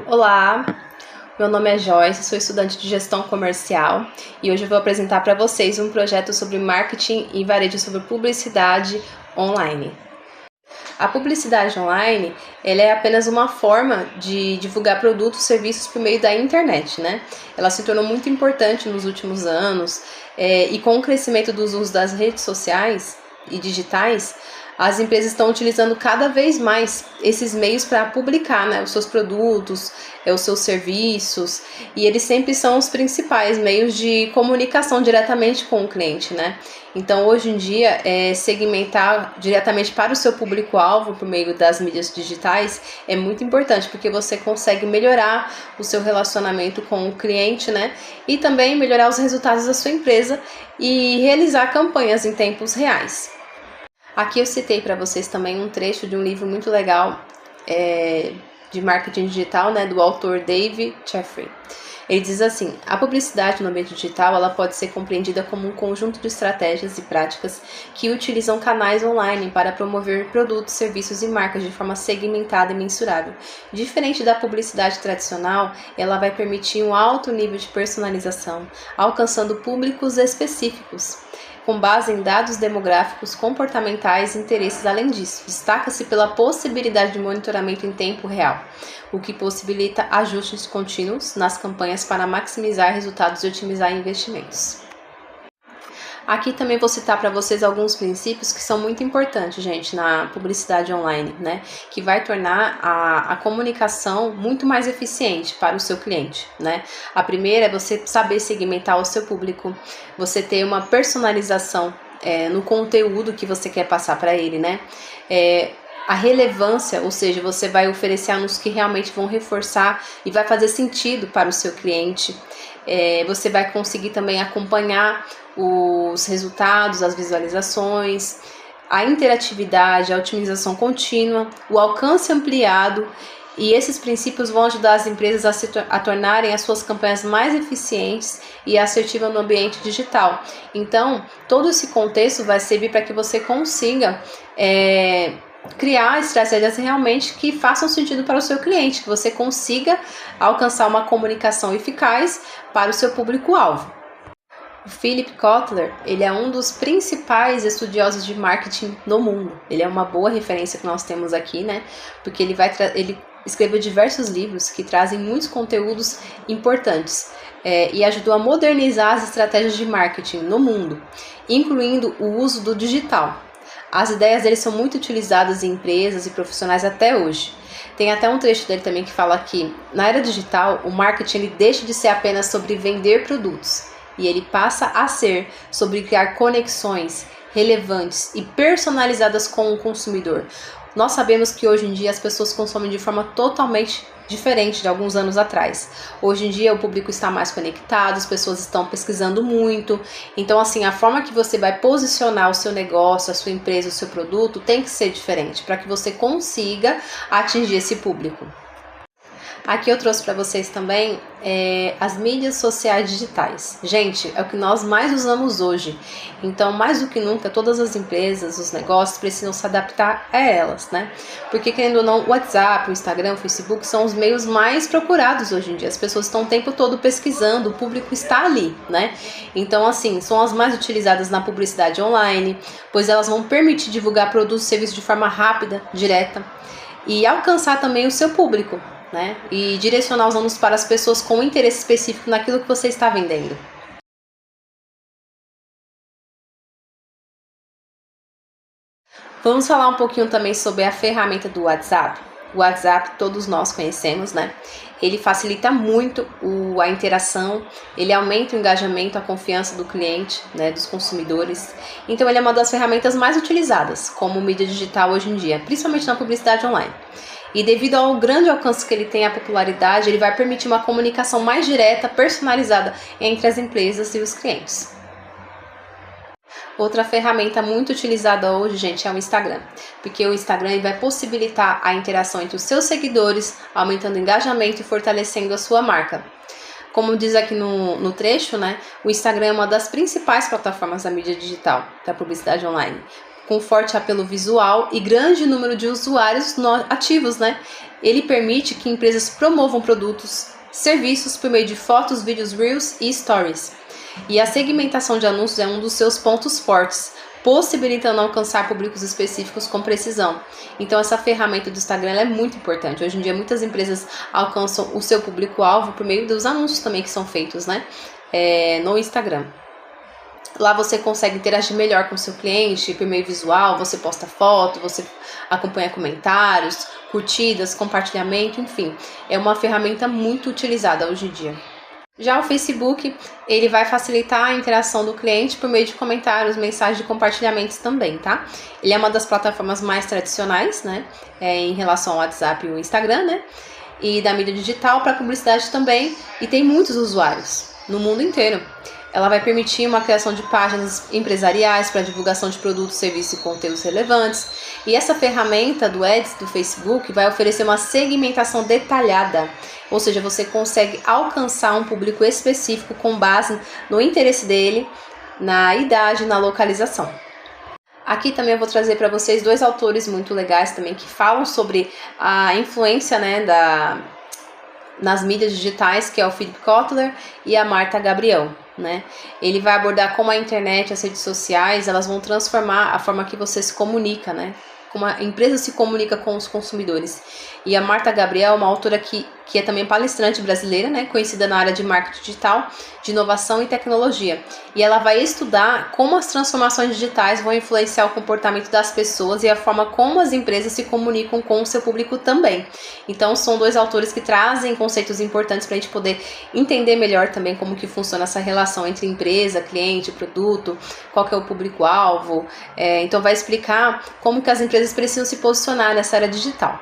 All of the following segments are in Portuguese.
Olá, meu nome é Joyce, sou estudante de gestão comercial e hoje eu vou apresentar para vocês um projeto sobre marketing e varejo sobre publicidade online. A publicidade online, ela é apenas uma forma de divulgar produtos e serviços por meio da internet, né? Ela se tornou muito importante nos últimos anos e com o crescimento dos usos das redes sociais e digitais, as empresas estão utilizando cada vez mais esses meios para publicar, né, os seus produtos, os seus serviços, e eles sempre são os principais meios de comunicação diretamente com o cliente, né? Então, hoje em dia, segmentar diretamente para o seu público-alvo por meio das mídias digitais é muito importante, porque você consegue melhorar o seu relacionamento com o cliente, né? E também melhorar os resultados da sua empresa e realizar campanhas em tempos reais. Aqui eu citei para vocês também um trecho de um livro muito legal de marketing digital, né, do autor Dave Jeffrey. Ele diz assim: a publicidade no ambiente digital ela pode ser compreendida como um conjunto de estratégias e práticas que utilizam canais online para promover produtos, serviços e marcas de forma segmentada e mensurável. Diferente da publicidade tradicional, ela vai permitir um alto nível de personalização, alcançando públicos específicos, com base em dados demográficos, comportamentais e interesses. Além disso, destaca-se pela possibilidade de monitoramento em tempo real, o que possibilita ajustes contínuos nas campanhas para maximizar resultados e otimizar investimentos. Aqui também vou citar para vocês alguns princípios que são muito importantes, gente, na publicidade online, né? Que vai tornar a comunicação muito mais eficiente para o seu cliente, né? A primeira é você saber segmentar o seu público, você ter uma personalização no conteúdo que você quer passar para ele, né? A relevância, ou seja, você vai oferecer anúncios que realmente vão reforçar e vai fazer sentido para o seu cliente. Você vai conseguir também acompanhar os resultados, as visualizações, a interatividade, a otimização contínua, o alcance ampliado, e esses princípios vão ajudar as empresas a tornarem as suas campanhas mais eficientes e assertivas no ambiente digital. Então, todo esse contexto vai servir para que você consiga criar estratégias realmente que façam sentido para o seu cliente, que você consiga alcançar uma comunicação eficaz para o seu público-alvo. O Philip Kotler, ele é um dos principais estudiosos de marketing no mundo. Ele é uma boa referência que nós temos aqui, né? Porque ele escreveu diversos livros que trazem muitos conteúdos importantes e ajudou a modernizar as estratégias de marketing no mundo, incluindo o uso do digital. As ideias dele são muito utilizadas em empresas e profissionais até hoje. Tem até um trecho dele também que fala que na era digital o marketing ele deixa de ser apenas sobre vender produtos e ele passa a ser sobre criar conexões relevantes e personalizadas com o consumidor. Nós sabemos que hoje em dia as pessoas consomem de forma totalmente diferente de alguns anos atrás. Hoje em dia o público está mais conectado, as pessoas estão pesquisando muito. Então, assim, a forma que você vai posicionar o seu negócio, a sua empresa, o seu produto tem que ser diferente para que você consiga atingir esse público. Aqui eu trouxe para vocês também as mídias sociais digitais. Gente, é o que nós mais usamos hoje. Então, mais do que nunca, todas as empresas, os negócios precisam se adaptar a elas, né? Porque, querendo ou não, o WhatsApp, o Instagram, o Facebook são os meios mais procurados hoje em dia. As pessoas estão o tempo todo pesquisando, o público está ali, né? Então, assim, são as mais utilizadas na publicidade online, pois elas vão permitir divulgar produtos e serviços de forma rápida, direta e alcançar também o seu público, né? E direcionar os anúncios para as pessoas com interesse específico naquilo que você está vendendo. Vamos falar um pouquinho também sobre a ferramenta do WhatsApp. O WhatsApp todos nós conhecemos, né? Ele facilita muito a interação, ele aumenta o engajamento, a confiança do cliente, né, dos consumidores. Então ele é uma das ferramentas mais utilizadas como mídia digital hoje em dia, principalmente na publicidade online. E devido ao grande alcance que ele tem, a popularidade, ele vai permitir uma comunicação mais direta, personalizada entre as empresas e os clientes. Outra ferramenta muito utilizada hoje, gente, é o Instagram, porque o Instagram vai possibilitar a interação entre os seus seguidores, aumentando o engajamento e fortalecendo a sua marca. Como diz aqui no trecho, né, o Instagram é uma das principais plataformas da mídia digital, da publicidade online, com forte apelo visual e grande número de usuários ativos, né? ele permite que empresas promovam produtos, serviços por meio de fotos, vídeos, reels e stories. E a segmentação de anúncios é um dos seus pontos fortes, possibilitando alcançar públicos específicos com precisão. Então essa ferramenta do Instagram é muito importante. Hoje em dia muitas empresas alcançam o seu público-alvo por meio dos anúncios também que são feitos, né? No Instagram. Lá você consegue interagir melhor com o seu cliente por meio visual, você posta foto, você acompanha comentários, curtidas, compartilhamento, enfim. É uma ferramenta muito utilizada hoje em dia. Já o Facebook, ele vai facilitar a interação do cliente por meio de comentários, mensagens e compartilhamentos também, tá? Ele é uma das plataformas mais tradicionais, né? Em relação ao WhatsApp e o Instagram, né? E da mídia digital para publicidade também, e tem muitos usuários no mundo inteiro. Ela vai permitir uma criação de páginas empresariais para divulgação de produtos, serviços e conteúdos relevantes. E essa ferramenta do Ads do Facebook vai oferecer uma segmentação detalhada, ou seja, você consegue alcançar um público específico com base no interesse dele, na idade, na localização. Aqui também eu vou trazer para vocês dois autores muito legais também que falam sobre a influência, né, nas mídias digitais, que é o Philip Kotler e a Marta Gabriel, né? Ele vai abordar como a internet, as redes sociais, elas vão transformar a forma que você se comunica, né? Como a empresa se comunica com os consumidores. E a Marta Gabriel é uma autora que é também palestrante brasileira, né, conhecida na área de marketing digital, de inovação e tecnologia. E ela vai estudar como as transformações digitais vão influenciar o comportamento das pessoas e a forma como as empresas se comunicam com o seu público também. Então são dois autores que trazem conceitos importantes para a gente poder entender melhor também como que funciona essa relação entre empresa, cliente, produto, qual que é o público-alvo. Então vai explicar como que as empresas precisam se posicionar nessa área digital.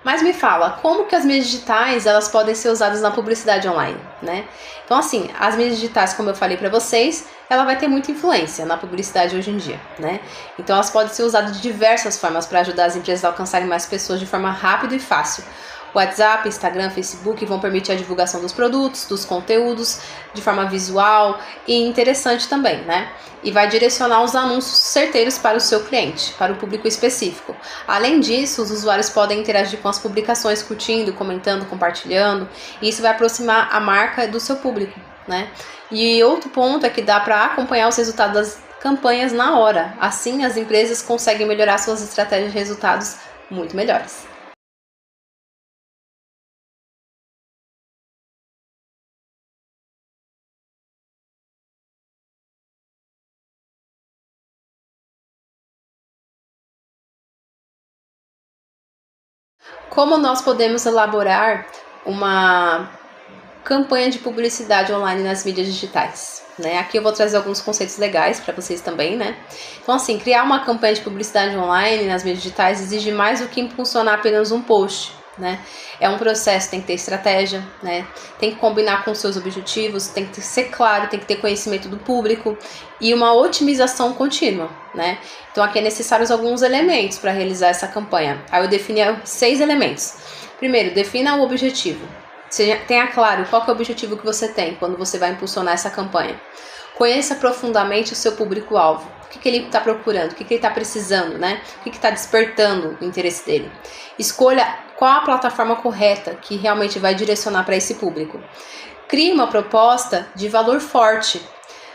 Mas me fala, como que as mídias digitais elas podem ser usadas na publicidade online, né? Então assim, as mídias digitais, como eu falei para vocês, ela vai ter muita influência na publicidade hoje em dia, né? Então elas podem ser usadas de diversas formas para ajudar as empresas a alcançarem mais pessoas de forma rápida e fácil. WhatsApp, Instagram, Facebook vão permitir a divulgação dos produtos, dos conteúdos de forma visual e interessante também, né? E vai direcionar os anúncios certeiros para o seu cliente, para o público específico. Além disso, os usuários podem interagir com as publicações, curtindo, comentando, compartilhando, e isso vai aproximar a marca do seu público, né? E outro ponto é que dá para acompanhar os resultados das campanhas na hora. Assim, as empresas conseguem melhorar suas estratégias de resultados muito melhores. Como nós podemos elaborar uma campanha de publicidade online nas mídias digitais, né? Aqui eu vou trazer alguns conceitos legais para vocês também, né? Então assim, criar uma campanha de publicidade online nas mídias digitais exige mais do que impulsionar apenas um post, né? É um processo, tem que ter estratégia, né? Tem que combinar com seus objetivos, tem que ser claro, tem que ter conhecimento do público e uma otimização contínua, né? Então aqui é necessários alguns elementos para realizar essa campanha. Aí eu defini 6 elementos. Primeiro, defina o objetivo. Tenha claro qual que é o objetivo que você tem quando você vai impulsionar essa campanha. Conheça profundamente o seu público-alvo. O que ele está procurando, o que ele está precisando, né? O que está despertando o interesse dele. Escolha qual a plataforma correta que realmente vai direcionar para esse público. Crie uma proposta de valor forte.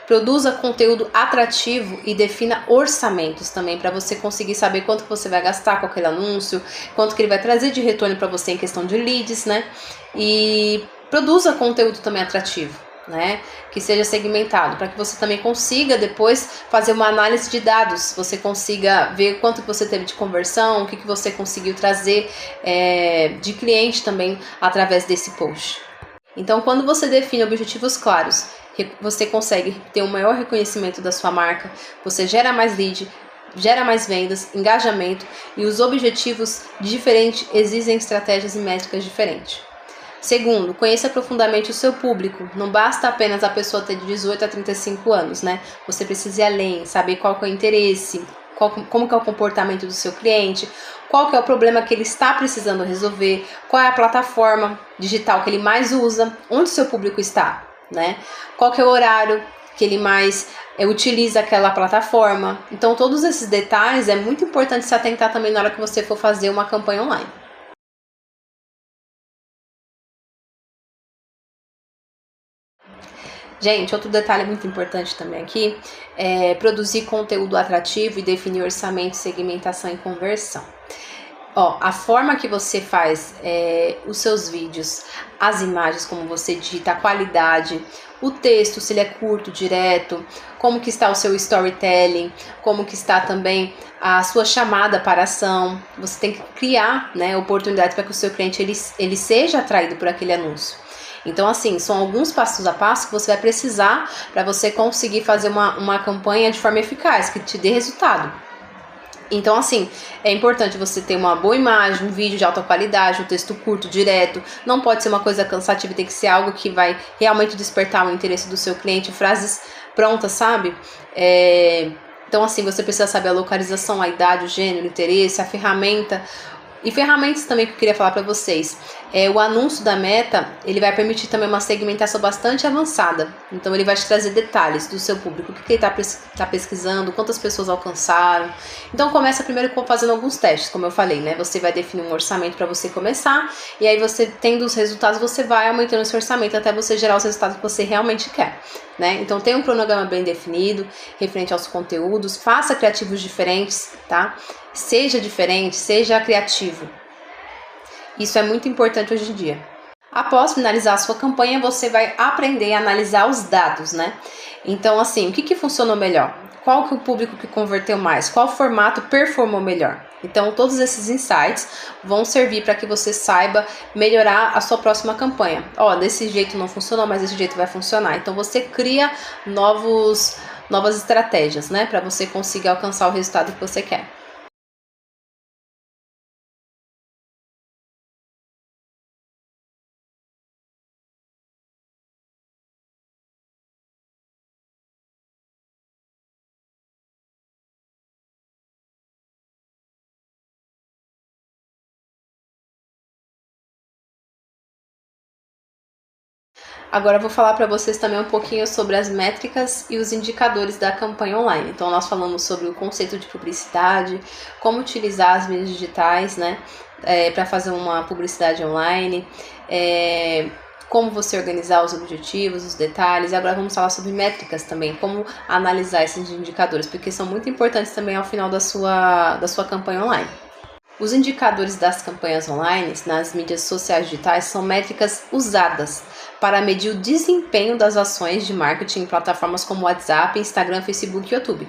Produza conteúdo atrativo e defina orçamentos também para você conseguir saber quanto que você vai gastar com aquele anúncio, quanto que ele vai trazer de retorno para você em questão de leads, né? E produza conteúdo também atrativo, né? Que seja segmentado, para que você também consiga depois fazer uma análise de dados, você consiga ver quanto que você teve de conversão, o que você conseguiu trazer de cliente também através desse post. Então, quando você define objetivos claros, você consegue ter um maior reconhecimento da sua marca, você gera mais lead, gera mais vendas, engajamento e os objetivos diferentes exigem estratégias e métricas diferentes. Segundo, conheça profundamente o seu público. Não basta apenas a pessoa ter de 18 a 35 anos, né? Você precisa ir além, saber qual que é o interesse, como que é o comportamento do seu cliente, qual que é o problema que ele está precisando resolver, qual é a plataforma digital que ele mais usa, onde o seu público está, né? Qual que é o horário que ele mais utiliza aquela plataforma. Então, todos esses detalhes é muito importante se atentar também na hora que você for fazer uma campanha online. Gente, outro detalhe muito importante também aqui é produzir conteúdo atrativo e definir orçamento, segmentação e conversão. Ó, a forma que você faz os seus vídeos, as imagens, como você digita, a qualidade, o texto, se ele é curto, direto, como que está o seu storytelling, como que está também a sua chamada para ação. Você tem que criar, né, oportunidades para que o seu cliente ele seja atraído por aquele anúncio. Então, assim, são alguns passos a passo que você vai precisar para você conseguir fazer uma campanha de forma eficaz, que te dê resultado. Então, assim, é importante você ter uma boa imagem, um vídeo de alta qualidade, um texto curto, direto. Não pode ser uma coisa cansativa, tem que ser algo que vai realmente despertar o interesse do seu cliente. Frases prontas, sabe? Então, assim, você precisa saber a localização, a idade, o gênero, o interesse, a ferramenta. E ferramentas também que eu queria falar para vocês. O anúncio da Meta, ele vai permitir também uma segmentação bastante avançada. Então ele vai te trazer detalhes do seu público, o que ele está pesquisando, quantas pessoas alcançaram. Então começa primeiro fazendo alguns testes, como eu falei, né? Você vai definir um orçamento para você começar, e aí você tendo os resultados, você vai aumentando esse orçamento até você gerar os resultados que você realmente quer, né? Então tenha um cronograma bem definido, referente aos conteúdos, faça criativos diferentes, tá? Seja diferente, seja criativo. Isso é muito importante hoje em dia. Após finalizar a sua campanha, você vai aprender a analisar os dados, né? Então, assim, o que funcionou melhor? Qual que é o público que converteu mais? Qual formato performou melhor? Então, todos esses insights vão servir para que você saiba melhorar a sua próxima campanha. Ó, desse jeito não funcionou, mas desse jeito vai funcionar. Então, você cria novas estratégias, né? Para você conseguir alcançar o resultado que você quer. Agora eu vou falar para vocês também um pouquinho sobre as métricas e os indicadores da campanha online. Então nós falamos sobre o conceito de publicidade, como utilizar as mídias digitais, né, para fazer uma publicidade online, como você organizar os objetivos, os detalhes. E agora vamos falar sobre métricas também, como analisar esses indicadores, porque são muito importantes também ao final da sua campanha online. Os indicadores das campanhas online nas mídias sociais digitais são métricas usadas para medir o desempenho das ações de marketing em plataformas como WhatsApp, Instagram, Facebook e YouTube.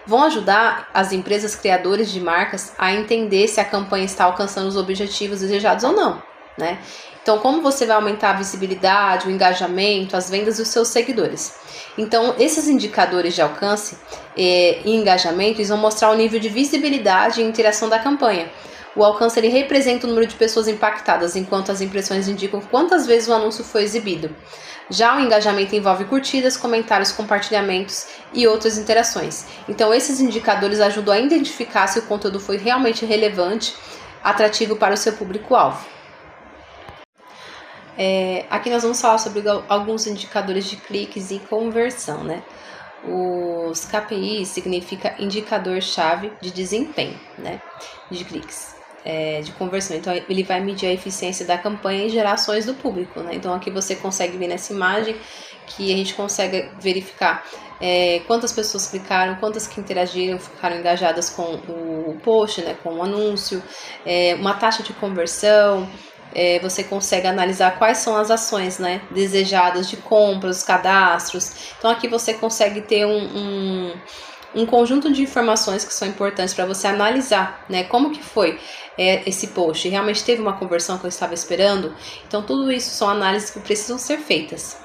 Vão ajudar as empresas criadoras de marcas a entender se a campanha está alcançando os objetivos desejados ou não, né? Então, como você vai aumentar a visibilidade, o engajamento, as vendas dos seus seguidores? Então, esses indicadores de alcance e engajamento, eles vão mostrar o nível de visibilidade e interação da campanha. O alcance ele representa o número de pessoas impactadas, enquanto as impressões indicam quantas vezes o anúncio foi exibido. Já o engajamento envolve curtidas, comentários, compartilhamentos e outras interações. Então, esses indicadores ajudam a identificar se o conteúdo foi realmente relevante, atrativo para o seu público-alvo. Aqui nós vamos falar sobre alguns indicadores de cliques e conversão, né? Os KPIs significa indicador-chave de desempenho, né? De cliques, de conversão. Então ele vai medir a eficiência da campanha e gerar ações do público, né? Então aqui você consegue ver nessa imagem que a gente consegue verificar quantas pessoas clicaram, quantas que interagiram, ficaram engajadas com o post, né? Com o anúncio, uma taxa de conversão. Você consegue analisar quais são as ações, né, desejadas de compra, os cadastros. Então aqui você consegue ter um conjunto de informações que são importantes para você analisar, né, como que foi esse post, realmente teve uma conversão que eu estava esperando. Então tudo isso são análises que precisam ser feitas.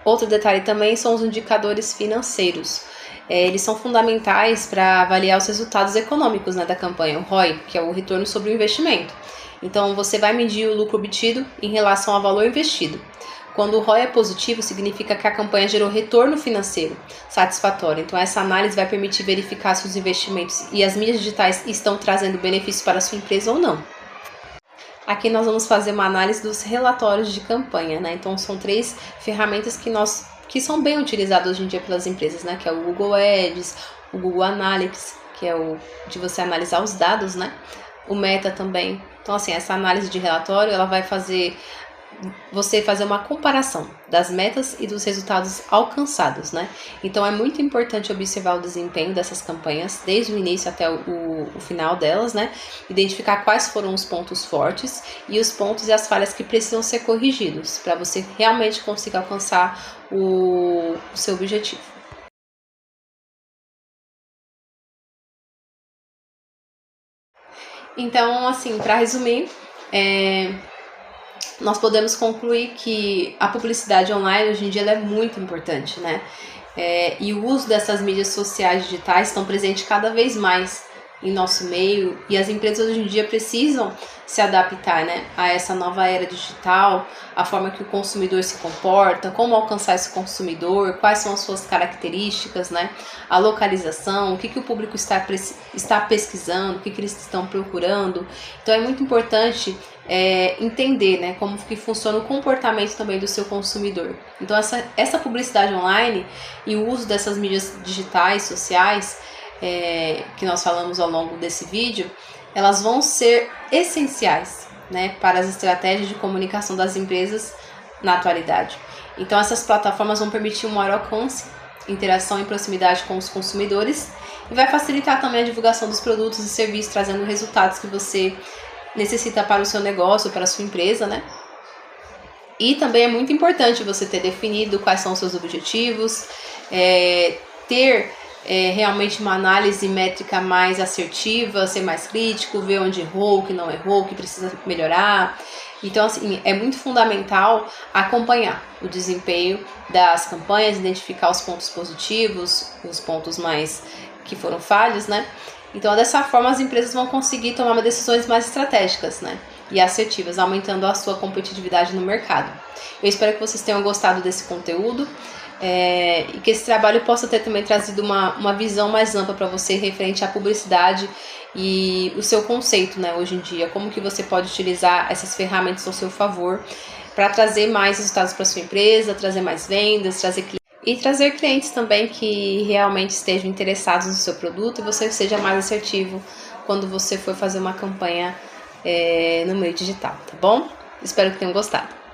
Outro detalhe também são os indicadores financeiros. Eles são fundamentais para avaliar os resultados econômicos, né, da campanha, o ROI, que é o retorno sobre o investimento. Então, você vai medir o lucro obtido em relação ao valor investido. Quando o ROI é positivo, significa que a campanha gerou retorno financeiro satisfatório. Então, essa análise vai permitir verificar se os investimentos e as mídias digitais estão trazendo benefícios para a sua empresa ou não. Aqui nós vamos fazer uma análise dos relatórios de campanha, né? Então, são 3 ferramentas que são bem utilizadas hoje em dia pelas empresas, né? Que é o Google Ads, o Google Analytics, que é o de você analisar os dados, né? O Meta também. Então, assim, essa análise de relatório, ela vai fazer você fazer uma comparação das metas e dos resultados alcançados, né? Então é muito importante observar o desempenho dessas campanhas, desde o início até o final delas, né? Identificar quais foram os pontos fortes e os pontos e as falhas que precisam ser corrigidos, para você realmente conseguir alcançar o seu objetivo. Então, assim, para resumir, nós podemos concluir que a publicidade online hoje em dia ela é muito importante, né? E o uso dessas mídias sociais digitais estão presentes cada vez mais em nosso meio, e as empresas hoje em dia precisam se adaptar, né, a essa nova era digital, a forma que o consumidor se comporta, como alcançar esse consumidor, quais são as suas características, né, a localização, o que o público está pesquisando, o que eles estão procurando. Então é muito importante entender, né, como que funciona o comportamento também do seu consumidor. Então essa publicidade online e o uso dessas mídias digitais, sociais, que nós falamos ao longo desse vídeo, elas vão ser essenciais, né, para as estratégias de comunicação das empresas na atualidade. Então essas plataformas vão permitir um maior alcance, interação e proximidade com os consumidores, e vai facilitar também a divulgação dos produtos e serviços, trazendo resultados que você necessita para o seu negócio, para a sua empresa, né? E também é muito importante você ter definido quais são os seus objetivos, ter realmente uma análise métrica mais assertiva, ser mais crítico, ver onde errou, o que não errou, o que precisa melhorar. Então, assim, é muito fundamental acompanhar o desempenho das campanhas, identificar os pontos positivos, os pontos mais que foram falhos, né? Então, dessa forma, as empresas vão conseguir tomar decisões mais estratégicas, né, e assertivas, aumentando a sua competitividade no mercado. Eu espero que vocês tenham gostado desse conteúdo e que esse trabalho possa ter também trazido uma visão mais ampla para você referente à publicidade e o seu conceito, né, hoje em dia, como que você pode utilizar essas ferramentas ao seu favor para trazer mais resultados para sua empresa, trazer mais vendas, trazer clientes também que realmente estejam interessados no seu produto e você seja mais assertivo quando você for fazer uma campanha no meio digital, tá bom? Espero que tenham gostado.